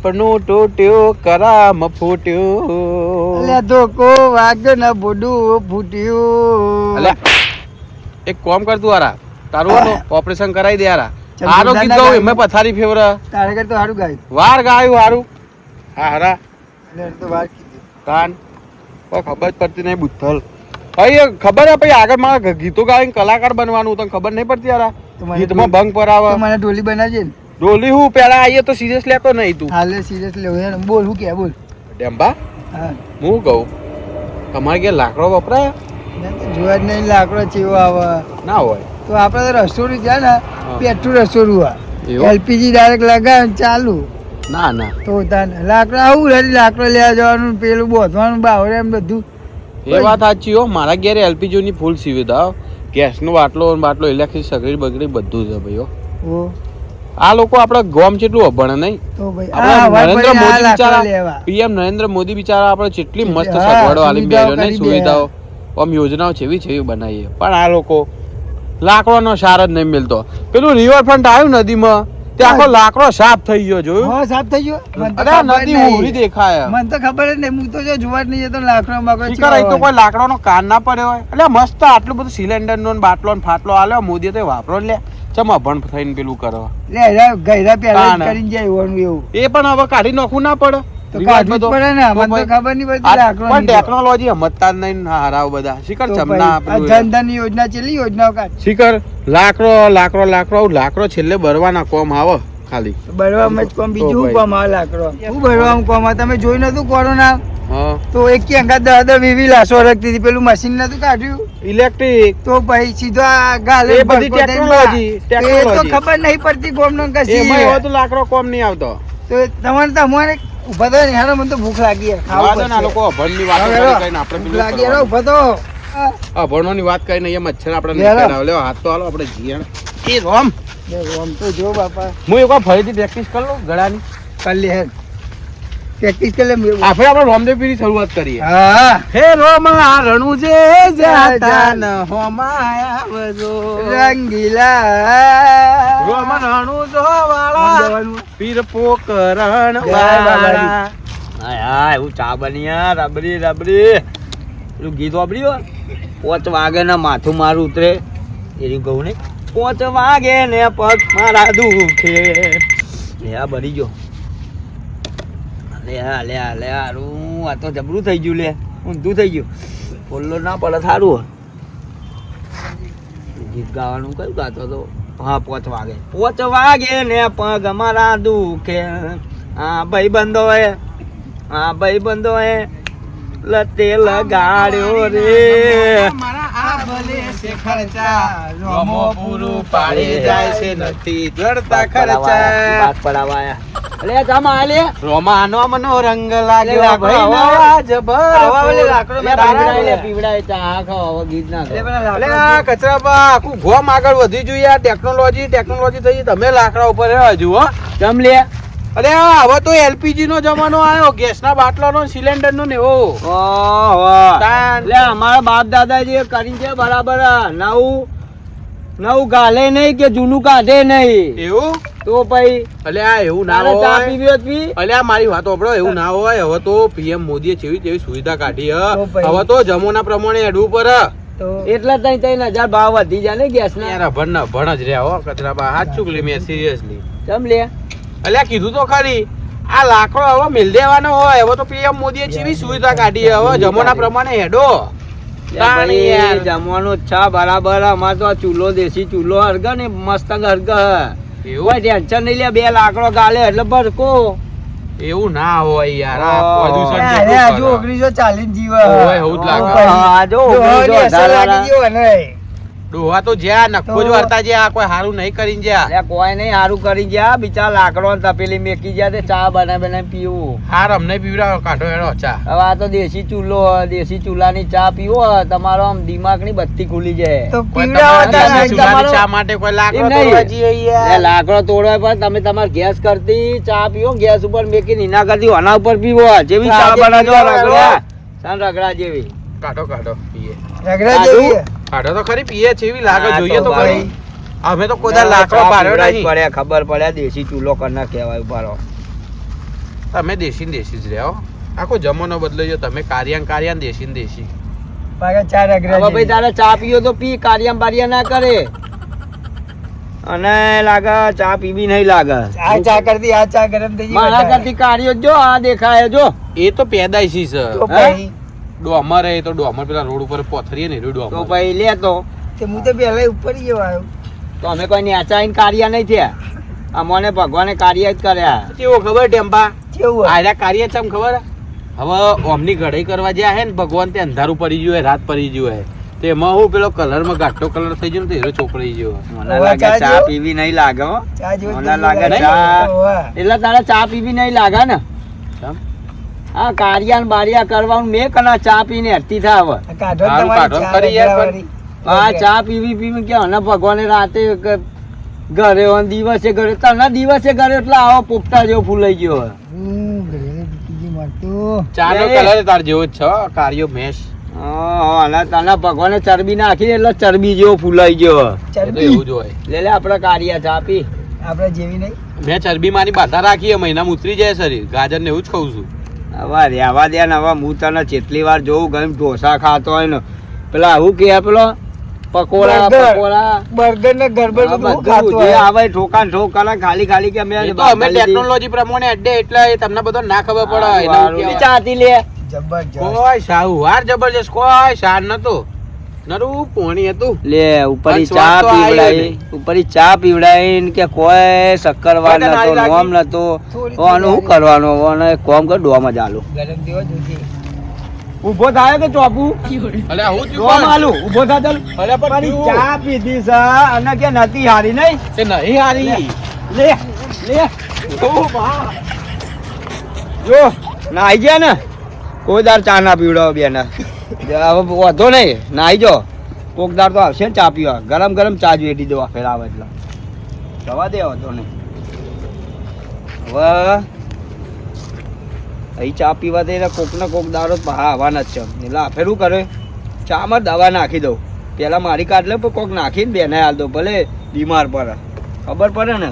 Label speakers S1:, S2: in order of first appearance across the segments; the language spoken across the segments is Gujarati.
S1: સપનું તૂટ્યું કરામ ફૂટ્યું
S2: અલ્યા ધોકો વાગ્યો ને બોડું ફૂટ્યું.
S1: અલ્યા એક કામ કર તું આરા તારું ઓપરેશન કરાવી દે આરા. હારો ગીત ગાઉં એમાં પથારી ફેવર
S2: તારે કર તો સારું ગાયું.
S1: વાર ગાયું હારું. હા હારા
S2: તો વાર કીધી
S1: કાન કોઈ ખબર જ પડતી નહીં બુથલ. ભાઈ ખબર હે ભાઈ આગળ મારા ગીતો ગાઈને કલાકાર બનવાનું તને ખબર નહીં પડતી યાર. ગીતમાં ભંગ પર આવે.
S2: મને ઢોલી બનાવજે ને.
S1: ઢોલી હું પેલા આવીએ તો સિરિયસ લેતો નહીં તું.
S2: હાલે સિરિયસ લેવું યાર. બોલ હું કે બોલ.
S1: ડેમ્બા
S2: હા
S1: હું કહું તમારે ઘેર લાકડો વપરાય
S2: જોવા જ નહીં લાકડો ચેવો આવે
S1: ના હોય
S2: તો આપણે તો રસોડું છે ને પેટ્રોલ રસોડું આ
S1: એવું?
S2: એલપીજી ડાયરેક્ટ લગાવે ચાલુ
S1: ના ના
S2: તો તાને લાકડો આવું રેડી લાકડો લેવા જવાનું પેલું બોધવાનું બાવરે એમ બધું.
S1: એ વાત સાચી હો. મારા ઘેર એલપીજી ની ફૂલ સુવિધા ગેસનો બાટલો ઇલેક્ટ્રિક સગડી બગડી બધું છે ભાઈ.
S2: ઓ
S1: આ લોકો આપડા ગામ કેટલું અભણ નહીં.
S2: તો ભાઈ
S1: આપણા
S2: આ
S1: નરેન્દ્ર મોદી બિચારા
S2: લેવા
S1: પીએમ નરેન્દ્ર મોદી બિચારા આપણે કેટલી મસ્ત
S2: હા,
S1: સગવડો આલી
S2: સુવિધાઓ
S1: બેરો ને
S2: કરી
S1: સુવિધાઓ આમ યોજનાઓ છેવી બનાવીએ પણ આ લોકો લાકડાનો સાર જ નહીં મળતો. પેલું રિવરફ્રન્ટ આવ્યું નદીમાં તે આખો લાકડો સાફ થઈ ગયો જોયું.
S2: હા સાફ થઈ ગયો. મને તો
S1: અરે
S2: ખબર
S1: નદી
S2: નહીં.
S1: ઉભરી દેખાય.
S2: મને તો ખબર જ નહીં. હું તો જો જોવા જ નહીં જતો લાકડો બાકડો
S1: શીખર અહીં તો કોઈ લાકડાનો કાન ના પડ્યો હોય એટલે મસ્ત આટલું બધું સિલિન્ડર નો બાટલો ને ફાટલો આલ્યો મોદી તો વાપરો લે ચમ અભણ થઈને પેલું કરો
S2: લે હેરા ગયરા પેલા
S1: કાન.
S2: કરીને જાય એવું એવું
S1: એ પણ હવે કાઢી નાખવું ના પડે.
S2: તો કાઢવું જ પડે ને. મને તો ખબર નહીં પડતી લાકડો
S1: પણ ટેકનોલોજી સમજતા જ નહીં હારાવ બધા. શીખર ચમના
S2: જનધન યોજના ચેલી યોજનાઓ કાઢ
S1: શીખર લાકડો છેલ્લે બરવાના કોમ આવે ખાલી
S2: બરવામાં જ કોમ બીજું
S1: તો
S2: શું કોમ આવે લાકડો શું બરવામાં કોમ આવે? તમે જોઈ નતું કોરોના
S1: હા
S2: તો એક અંગા 10-10-20 લાશો રખતી હતી. પેલું મશીન નતું કાઢ્યું
S1: ઇલેક્ટ્રિક
S2: તો ભાઈ સીધો આ ગાલે
S1: એ બધી
S2: ભડકો થઈને
S1: ટેકનોલોજી,
S2: એ તો
S1: ટેકનોલોજી.
S2: ખબર નહીં પડતી ગોમનો કશી.
S1: એમાં એવો તો લાકડો કોમ નહીં આવતો.
S2: તો તમારે ઉભા તો નહીં. હાલો મને તો ભૂખ લાગી છે. ખાવું
S1: વાંધો ના,
S2: પડશે.
S1: લોકો અભણની વાતો
S2: હવે
S1: કરી
S2: હેરો,
S1: કરીને આપણે
S2: ભૂખ
S1: પેલું
S2: લાગી હેરો,
S1: કરવાનું.
S2: ઉભા તો.
S1: અભણોની વાત કરીને અહીંયા મચ્છર આપણે
S2: હેરો.
S1: નહીં કરાવે. લ્યો હાથ તો હાલો આપણે જીયણ એ રોમ
S2: લે, આમ તો જો બાપા
S1: હું એક વાર ફરીથી પ્રેક્ટિસ કરી લઉં ગળાની.
S2: કરી લે પ્રેક્ટિસ કરી લે.
S1: આપણે રામદેવ પીરની શરૂઆત કરીએ.
S2: હા
S1: હે રોમા રણુજે જાતા ન હોમાયા વજો
S2: રંગીલા
S1: રોમ રણુજો વાળા
S2: જવાનું.
S1: પીર પોકરણ
S2: જય બાબાજી.
S1: વાળા.
S3: હા એવું ચા બની રબડી રબડી પેલું ગીત વાપર્યું 5 વાગે ને માથું મારું ઉતરે એની કહું ને 5 વાગે ને પગ મારા દુખે લે આ બની ગયો લે હારું આ તો જબરું થઈ ગયું લે ઊંધું થઈ ગયું પોલ્લો ના પડે સારું ગીત ગાવાનું કયું ગાતો હતો હા 5 વાગે ને પગ મારા દુખે હા ભાઈ બંધો એ લતે લગાડ્યો રે
S1: મારા આ ભલે છે ખર્ચા રોમો પૂરું પાડી જાય છે નથી જડતા ખર્ચા
S3: વાત પડાવાયા અલે જમા આલે
S1: રોમાનો મનો રંગ લાગ્યો
S3: લાકડો
S1: ભાઈ
S3: હવા.
S1: નવા જબર
S2: હવા વાળી લાકડો મેં
S3: પીવડાય પીવડાય ચા ખાઓ હવે ગીત ના
S2: લે
S3: ગાઓ.
S2: પેલા
S1: અલે
S2: લાકડા
S1: આ કચરાબા આખું ગોમ આગળ વધી જોઈએ. આ ટેકનોલોજી થઈ તમે લાકડા ઉપર રહ્યા હજુ હો.
S3: જમ લે
S1: અરે આ હવે તો એલપીજી નો જમાનો આવ્યો. ગેસના બાટલાનો સિલિન્ડર નો ને એવો
S3: ઓહો
S1: તાન.
S3: લે અમારા બાપ દાદા જે કરી છે બરાબર નવું ગાલે નહીં કે જૂનું કાઢે નહીં
S1: એવું
S3: તો પછી
S1: અલે આ એવું ના
S3: તારે ચા
S1: હોય.
S3: પીવી હોત પી
S1: અલે આ મારી વાત સાંભળો, એવું ના હોય. હવે તો પીએમ મોદીએ જેવી સુવિધા કાઢી હ.
S2: તો ભાઈ.
S1: હવે તો જમોના પ્રમાણે એડવું પર
S2: તો
S3: એટલા 3,000 ભાવ વધી જાય ને ગેસ ના
S1: યાર ભણ જ રહ્યા હો કચરાબા. હાથ ચૂકલી મેં સિરિયસલી.
S3: જમ લે
S1: અલ્યા કીધું તો ખરી આ લાકડો હવે મિલ દેવાનો હોય. હવે તો પીએમ મોદીએ જેવી સુવિધા કાઢી હવે જમોના પ્રમાણે હેડો. તાણ યાર.
S3: જમવાનું છા બરાબર અમારે તો આ ચૂલો દેશી ચૂલો હરગ ને મસ્ત હરગ
S1: એવું
S3: ટેન્શન નહીં લે 2 લાકડો ગાલે એટલે ભરકો
S1: એવું ના હોય યાર. આ
S3: ઓહ.
S1: પ્રદૂષણ
S2: અરે
S1: કેટલું
S2: આ જો
S1: કરે.
S2: 1940 જીવે.
S1: ઓય, એવું જ લાગે.
S2: તો પછી.
S3: હા, જો
S2: ડોહાની અસર લાગી ગયો ને.
S1: ડોહા તો જ્યાં નખો જ
S2: તો-
S1: વરતા જ્યાં કોઈ સારું નહીં કરીને જ્યાં
S3: અલ્યા કોઈ નહીં સારું કરી ગયા બિચારા લાકડો ને તપેલી મેકી ગયા તે ચા બનાવી પીવું
S1: હાર અમને પીવડાવો કાઢો હેડો ચા.
S3: હવે આ તો દેશી ચૂલો દેશી ચૂલાની ચા પીવો તમારો આમ દિમાગની બત્તી ખુલી જાય
S2: તો
S1: કોઈ
S2: પીવડાવો
S1: તમારા
S2: તારે.
S1: ચૂલાની
S3: તમારો-
S1: ચા માટે કોઈ લાકડો
S3: એમ નહીં.
S1: તોડવા જઈએ યાર.
S3: એ લાકડો તોડવા પર તમે તમારે ગેસ કરતી ચા પીવો ગેસ ઉપર મેકી નીના કરતી આના ઉપર પીવો જેવી ચા
S2: આજે
S3: બનાવજો
S2: પીવો
S3: રગડા સાન રગડા જેવી
S1: કાઢો પીએ.
S2: રગડા જેવી.
S1: કાઢો તો ખરી પીએ છે એવી લાગે
S3: હા,
S1: જોઈએ
S3: તો
S1: તો ખરી.
S3: ભાઈ.
S1: અમે તો કોઈ લાકડો પાડ્યો નહીં.
S3: પડે ખબર પડે દેશી ચૂલો કરના કહેવાય ઉભારો
S1: તમે દેશી ને દેશી જ રહ્યા હો. આખો જમાનો બદલાઈ ગયો. તમે કારિયા ને દેશી ને દેશી.
S2: પાછા ચાર
S3: હવે ભાઈ
S2: અગ્રજ
S3: તારે ચા પીવો તો પી, કારિયા બારિયા ના કરે. અને લાગે ચા પીવી નહીં લાગે.
S2: આ ચા કરતી આ ચા ગરમ થઈ ગઈ
S3: મારા
S2: વધારે.
S3: કરતી કારિયો જો આ દેખાય જો.
S1: એ તો પેદાઈશી છે.
S2: તો ભાઈ
S1: ડોમર એ તો ડોમર પેલા રોડ ઉપર પથરીએ ને
S3: તો
S1: ડોમર.
S3: ભાઈ લે તો.
S2: તે હું તો પહેલા ઉપર ગયો આવ્યો.
S3: તો અમે કોઈ નેચા આઈને કાર્ય નહીં થયા. અમને ભગવાને કાર્ય જ કર્યા.
S1: કેવો ખબર ટેમ્પા?
S2: કેવું
S1: આર્યા કાર્ય છે ખબર? હવે ઓમની ઘડાઈ કરવા જ્યાં હે ને ભગવાન તે અંધારું પડી ગયું હે, રાત પડી ગયું હે. તે એમાં હું પેલો કલરમાં ઘાટો કલર થઈ ગયો ને તો હીરો ચોપડી ગયો.
S3: મને લાગે ચા પીવી નહીં લાગે હો.
S2: ચા જેવું
S3: મને લાગે
S2: નહીં?
S3: ચા
S2: હોવે.
S3: એટલે તારે ચા પીવી નહીં લાગે ને.
S1: કેમ?
S3: આ કારિયા ને બારિયા કરવાનું મેં કના ચા પીને હટતી થાય હવે.
S2: આ કાઢો
S1: સારું
S2: તમારી
S1: કાઢો
S2: ચા
S1: કરી યાર
S2: રગડાવાળી.
S3: આ ચા પીવી કે અને ભગવાને રાતે ઘરે હોય ને દિવસે ઘરે તને દિવસે ઘરે એટલે આવો પોપટા જેવો ફૂલાઈ ગયો હોય.
S2: ઘરે બીજી મારતું.
S1: ચાનો
S3: એ.
S1: કલર તાર જેવો જ છે હો, કાર્યો મેશ.
S3: અને તને ભગવાને ચરબી નાખી એટલે ચરબી જેવો ફૂલાઈ ગયો હોય.
S1: એ તો
S2: ચરબી
S1: એવું જ હોય.
S3: લે આપણે કારિયા ચા પી.
S2: આપણે જેવી નહીં.
S1: મેં ચરબી માની બાધા રાખી હે, મહિનામાં ઉતરી જાય શરીર. ગાજર ને એવું જ ખાઉં છું.
S3: હવે રહેવા દે ને. હવે હું તને જેટલી વાર જોઉં ગમે ઢોસા ખાતો હોય ને પેલા આવું કે પેલો પકોડા
S2: બર્ગર.
S3: પકોડા
S2: બર્ગર ને ગરબર
S3: આ
S2: બધું
S3: બધું
S2: ખાતું
S3: જે
S2: હોય.
S3: આવે ઠોકાન ઠોક કરે ખાલી ખાલી કે
S1: એ તો અમે ટેકનોલોજી પ્રમાણે અડ્ડે એટલે એ તમને બધો ના ખબર પડે. એના એવું કહેવાય.
S3: ચાતી લે.
S2: જબરજસ્ત.
S1: કોઈ શાહુવાર જબરજસ્ત કોઈ શાન નતો. નરું પોણી હતું.
S3: લે ઉપરી
S1: અને
S3: ચા
S1: સ્વાદ તો આવ્યો
S3: પીવડાવી ઉપરી ચા પીવડાવી ને કે કોઈ શક્કરવાર
S1: કોઈ તને
S3: નતો
S1: આવી
S3: નોમ નતો.
S2: થોડી
S3: તો આનું શું
S2: થોડી
S3: કરવાનું અને કોમ કર ડોમ જ આલું.
S2: ગરમ દેવો જોજે.
S3: ઉભો થાય કે ચોપુ
S1: અલે આવું
S3: ડોમ
S1: થયું
S3: આલું ઉભો થા ચાલ.
S1: અલે પણ
S3: પણ
S1: થયું.
S3: ચા પીધી છે અને કે નથી હારી નહીં.
S1: તે નહીં હારી.
S3: લે લે જો નાઈ ગયા ને કોઈ દાર ચા ના પીવડાવો બેન. હવે વધો નહીં નાઈ જો કોક દાર તો આવશે ને ચા પીવા. ગરમ ગરમ ચા જોઈએ દીધો ફેર આવે એટલે જવા દે વધો નહીં. હવે અહીં ચા પીવા દે કોક ને કોક દારો હા આવવાના જ છે. એટલે આ ફેરું કરે ચામાં દવા નાખી દઉં. પેલા મારી કાઢ લે પણ કોક નાખીને બેને હાલ દઉં ભલે બીમાર પડે. ખબર પડે ને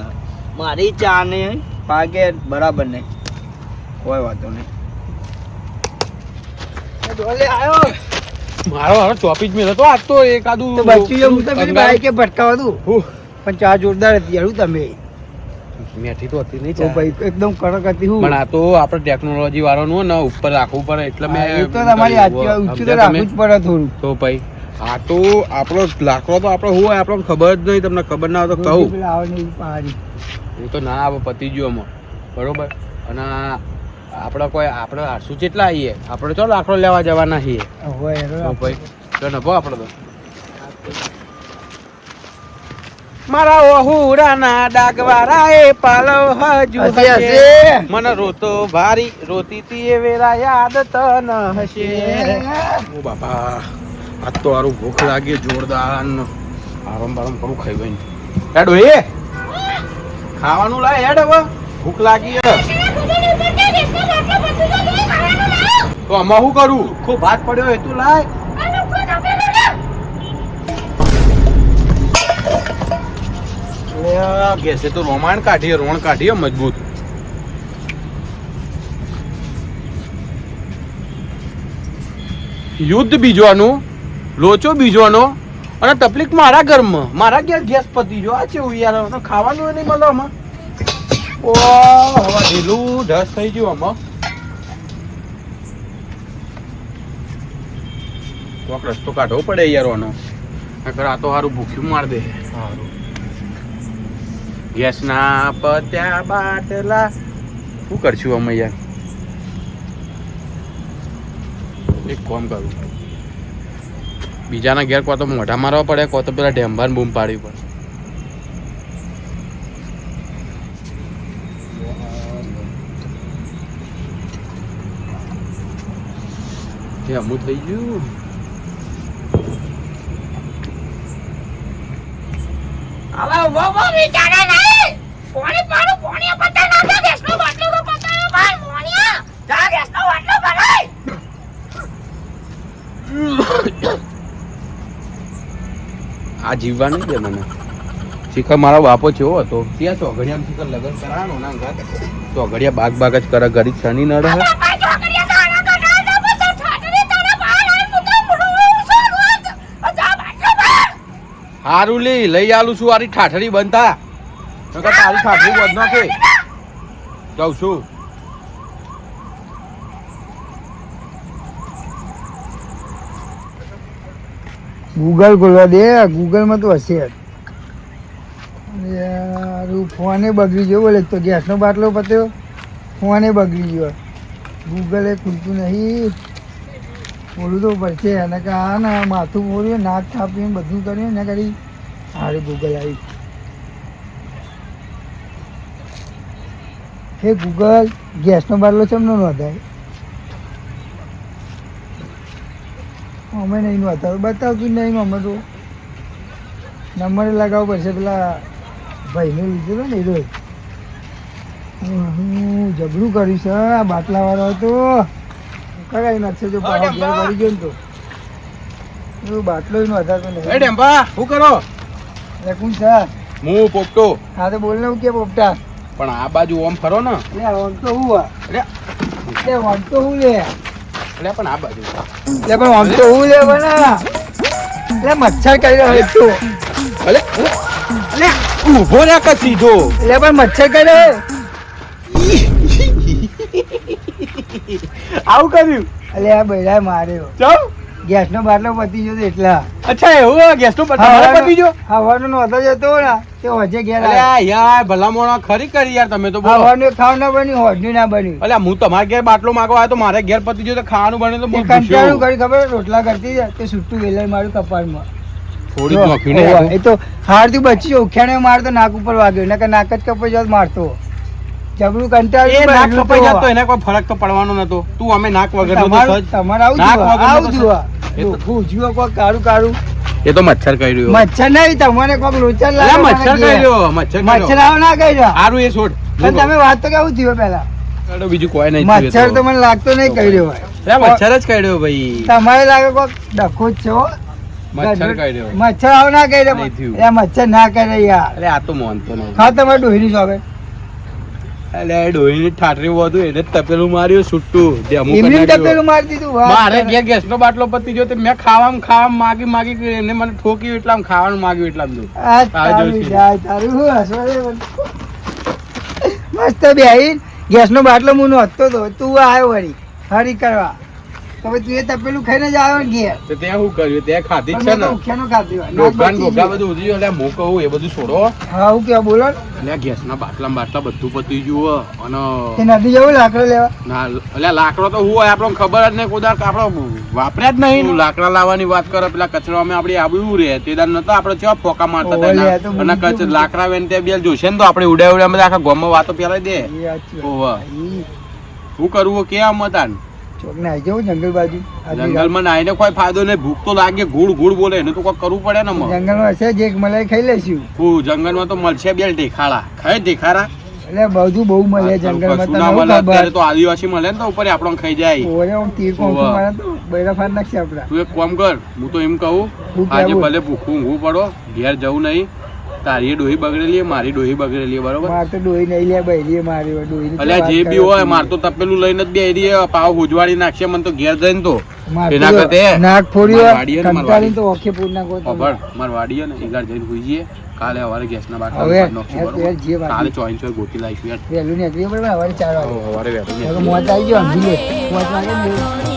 S3: મારી ચા ને પાકે બરાબર નહીં. કોઈ વાંધો નહીં.
S2: ડોલે આયો.
S1: મારો હવે ચોપી જ મેં હતો આજ તો એકાદું
S2: તો બચ્ચું હું તો પેલી બાઈકે ભટકાવા દઉં.
S1: હું
S2: પણ ચા જોરદાર હતી યાર તમે.
S1: મેઠી તો હતી નહીં
S2: તો ભાઈ એકદમ કડક હતી હું.
S1: પણ આ તો આપણે ટેકનોલોજી વાળાનું હોય ને ઉપર રાખવું પડે એટલે મેં
S2: એ તો તમારી હાચી વાત. ઊંચું તો રાખવું જ પડે થોડું.
S1: તો ભાઈ આ તો આપણો લાકડો તો આપણો શું હોય આપણને ખબર જ નહીં. તમને ખબર ના હોય તો કહું
S2: પેલા આવે ને એવી પહાડી.
S1: એ તો ના આવે પતી ગયો એમાં બરોબર. અને આપણે કોઈ આપણે 800 જેટલા આવીએ આપણે ચાલો લાકડો લેવા જવાના છીએ.
S2: હોય હેરો.
S1: તો ભાઈ તો નભો આપણે તો મારા ઓહુરાના ડાગવારા એ પાલવ હજુ
S2: હશે,
S1: હશે.
S2: હશે.
S1: મને રોતો ભારી રોતી તી એ વેરા યાદ તન હશે. ઓ બાપા આજ તો હારું ભૂખ લાગી જોરદાર. આરામ બારામ કરું ખાઈ ભાઈ હેડો એ ખાવાનું લાય હેડ હવે ભૂખ લાગી હે. તો આમાં શું કરું? ખૂબ ભાત પડ્યો હોય તું લાય. ગેસે તો રોમાણ કાઢીએ રોણ કાઢીએ મજબૂત. યુદ્ધ બીજવાનું લોચો બીજવાનો અને તકલીફ મારા ઘરમાં. મારા ઘેર ગેસ પતી જો આ છે યાર તો ખાવાનું નહીં મળે આમાં. ઓ હવા ઢીલું ઢસ થઈ ગયું આમાં. કોક રસ્તો કાઢવો પડે યાર આનો. નકર આ તો સારું ભૂખ્યું માર દે. સારું ગેસના પત્યા બાટલા શું કરશું અમે યાર? એક કામ કરું બીજાના ઘેર કો તો મોઢા મારવા પડે કો તો પેલા ઢેંભાને બૂમ પાડવી પડે. એ અમું થઈ ગયું.
S4: હવે ઉભો ઉભો વિચારે નહીં. પોણી પાડું પોણી પતા ના દે ગેસનો બાટલો તો પતાયો ભાઈ મોણિયા. જા ગેસનો બાટલો ભરાય.
S1: આ જીવવા નહીં દે મને. શિખર મારો બાપો કેવો હતો ત્યાં ચોઘડિયા શિખર લગ્ન કરાવવાનો ના ઘર ચોઘડિયા બાગ જ કરે ગરીબ શનિ ન રહે હારું લઈ આલું છું આરી ઠાઠરી બનતા તારી ઠાઠરી બંધ નાખે જાઉં છું
S2: ગૂગલ ખોલવા દે, ગૂગલમાં તો હશે યાર. ફોને બગડી ગયો બોલે, તો ગેસનો બાટલો પત્યો, ફોને બગડી ગયો, ગૂગલે ખુલતું નહીં. બોલું તો પડશે એને કે આ ને માથું બોલ્યું, નાક કાપ્યું, બધું કર્યું ને કરી હારે ગૂગલ આવી. હે ગૂગલ, ગેસનો બાટલો ચમ ન નોંધાય? અમે નહીં નોંધાવ, બતાવતું નહીં. અમે તો નંબર લગાવવો પડશે, પેલા ભાઈને લીધો ને એ રોજ. હું જબરું કર્યું છે આ બાટલાવાળો હતો, કરાવી નાખશે જો ભાવ ઘેર કરી ગયો ને તો. એવું બાટલો નોંધાતો નહીં.
S1: ડેમ્પા શું કરો?
S2: એટલે કોણ છે?
S1: હું પોપટો.
S2: હા તો બોલ ને હું કે પોપટા.
S1: પણ આ બાજુ ઓમ ફરો ને
S2: એટલે આમ તો હું એટલે આમ તો હું લે,
S1: એટલે પણ આ બાજુ
S2: એટલે પણ આમ તો હું લે બના. એટલે મચ્છર કરી રહ્યો તો,
S1: અલે અલે ઊભો રે કે સીધો.
S2: એટલે પણ મચ્છર કરી રહ્યો.
S1: આવું કર્યું?
S2: એટલે આ બૈરા માર્યો.
S1: ચાલ
S2: ગેસનો બાટલો પતી ગયો તો એટલા.
S1: અચ્છા એવું ગેસ નો બટન પતી ગયો?
S2: હવાનો નહોતો જતો ને તે હોજે ઘેર
S1: અલે યાર ભલામણો ખરી કરી યાર તમે તો બોલો.
S2: હવાનું ખાવ ના બન્યું, હોજનું ના બન્યું.
S1: અલે હું તમારા ઘેર બાટલો માંગવા આવ્યો તો મારે ઘેર પતી ગયો તો ખાવાનું બને તો
S2: એ
S1: બહુ
S2: કંટાળું કરી ખબર રોટલા કરતી જાય તે છૂટું વેલર મારું કપાળમાં.
S1: થોડી નોખી ને
S2: એ તો હારથી બચી ઉખ્યાણે મારતો નાક ઉપર વાગ્યો, નકર નાક જ કપાઈ જાત મારતો. જબરું
S1: એ
S2: કંટાળ્યું.
S1: નાક કપાઈ જાત તો એને કોઈ ફરક તો પડવાનો નતો. તું અમે નાક વગર નો તો સજ.
S2: તમારે આવું
S1: નાક
S2: જોવા,
S1: વગરનું
S2: આવું
S1: તો
S2: જોવા.
S1: એ તો-
S2: ભૂજ્યું કોઈ કાળું કાળું.
S1: એ તો મચ્છર કર્યો.
S2: મચ્છર નહીં, તમને કોક લોચર
S1: અલે
S2: લાગે.
S1: મચ્છર કર્યો મચ્છર
S2: મચ્છર
S1: કર્યો.
S2: આવો ના કર્યો.
S1: સારું એ છોડ.
S2: પણ તમે વાત તો કેવું થયું પેલા?
S1: અરે બીજું કોઈ નહીં.
S2: મચ્છર તો મને લાગતો નહીં કર્યો હોય.
S1: અલે મચ્છર જ કર્યો ભાઈ.
S2: તમારે લાગે કોક ડખો જ છે હો.
S1: મચ્છર કર્યો.
S2: મચ્છર આવો ના કર્યો.
S1: નહીં થયું.
S2: એટલે મચ્છર ના કરે યાર.
S1: અલે આ તો મોનતો નહીં.
S2: હા તમારે ડોહીની શોખે
S1: અલે ડોહીની ઠાઠરી વધુ એને જ તપેલું માર્યું છૂટું. જે અમુક
S2: એમની
S1: કનાડ્યો.
S2: ટપેલું મારી દીધું. વાત
S1: મારે
S2: કરે.
S1: ઘેર ગેસનો બાટલો પતી ગયો તો મેં ખાવામાં માગી એને મને ઠોક્યું એટલા ખાવાનું માગ્યું એટલા બધું.
S2: આ
S1: આ
S2: તારું
S1: જોઈશે.
S2: જાય, તારું હું હસવા દે મને. મસ્ત બેહીન ગેસનો બાટલો હું નહોતો તો તું આવ્યો વળી હરી કરવા. તો હવે તું એ તપેલું ખાઈને જ આવ્યો ને ઘેર.
S1: તો ત્યાં શું કર્યું? ત્યાં ખાધી જ છે
S2: પણ મેં
S1: ને.
S2: તો ઉખ્યાનું ખાધું હોય. નાક
S1: ડોગા ને
S2: બચી
S1: ગોગા
S2: ગયું.
S1: બધું ઉધી ગયું. એટલે હું કહું એ બધું છોડો.
S2: હા હું કેવા બોલો ને.
S1: એટલે ગેસના બાટલા બધું પતી ગયું અને
S2: તે નદી જવું લાકડો લેવા.
S1: ના એટલે લાકડો તો હું હોય આપણને ખબર જ નહીં. કોઈ દાડો આપણો વાપર્યા જ નહીં. લાકડા લાવવાની વાત કરો પેલા કચરો અમે આપણે આબુ રે તે દાડ નતો આપણે કેવા ફોકા મારતા હતા
S2: ઓલે,
S1: એના.
S2: આ તો
S1: અને
S2: મૂકી
S1: લાકડા વેન ત્યાં બે જોશે ને તો આપણે ઉડ્યા બધા આખા ગામમાં વાતો ફેલાઈ દે.
S2: એ સાચી વાત.
S1: ઓવા
S2: ઈ
S1: શું કરવું કે આમ હતા ને
S2: ચોકને આવી જવું જંગલ બાજુ.
S1: જંગલમાં નાઈને કોઈ ફાયદો નહીં. ભૂખ તો લાગે ગુડ બોલે એને તો કોઈ કરવું પડે ને મગ.
S2: જંગલમાં હશે જે મલાઈ ખાઈ લઈશું.
S1: જંગલમાં તો મળશે બે ઢેખાડા ખાય ઢેખાડા.
S2: એટલે બધું બહુ મળે જંગલમાં.
S1: કશું
S2: તને
S1: ના
S2: હું
S1: મળે.
S2: ખબર?
S1: અત્યારે તો આદિવાસી મળે ને તો ઉપર આપણને ખાઈ જાય.
S2: ઓરે હું તીર કોંકું
S1: ઓવા.
S2: મારે તો બૈરા ફાડ નાખશે આપડા.
S1: તું એક કામ કર હું તો એમ કહું
S2: ભૂખ
S1: આજે
S2: લાગુ.
S1: ભલે ભૂખું ઊંઘવું પડો ઘેર જવું નહીં. તારી ડોહી બગડેલી મારી ડોહી બગડેલી બરોબર.
S2: માર તો ડોહી નહીં લે બૈરી મારી હોય. ડોહીની તો
S1: એટલે
S2: વાત
S1: જે બી
S2: કરે
S1: હોય
S2: છે.
S1: માર તો તપેલું લઈને જ બે પાવ ઉજવાડી નાખશે મને તો ઘેર જઈને તો
S2: માર
S1: એના
S2: તો
S1: કરતે
S2: નાક ફોડી
S1: માર
S2: હોય,
S1: વાડીએ ને માર
S2: કંટાળીને તો ઓખે પૂર નાખો તમે.
S1: ખબર માર વાડીએ ને ઈગાર જઈને હોઈ જઈએ. કાલે સવારે ગેસના
S2: હવે
S1: બાટલા નાખશું
S2: યાર,
S1: બરોબર.
S2: જે વાત
S1: કાલે ચોઈન ગોતી લાવીશું યાર.
S2: વહેલું નીકળ્યું પડે હવે 4 વાગે.
S1: સવારે વહેલું
S2: હવે
S1: નીકળીએ.
S2: મોત આવી ગયો સમજી લે. 5 વાગે ને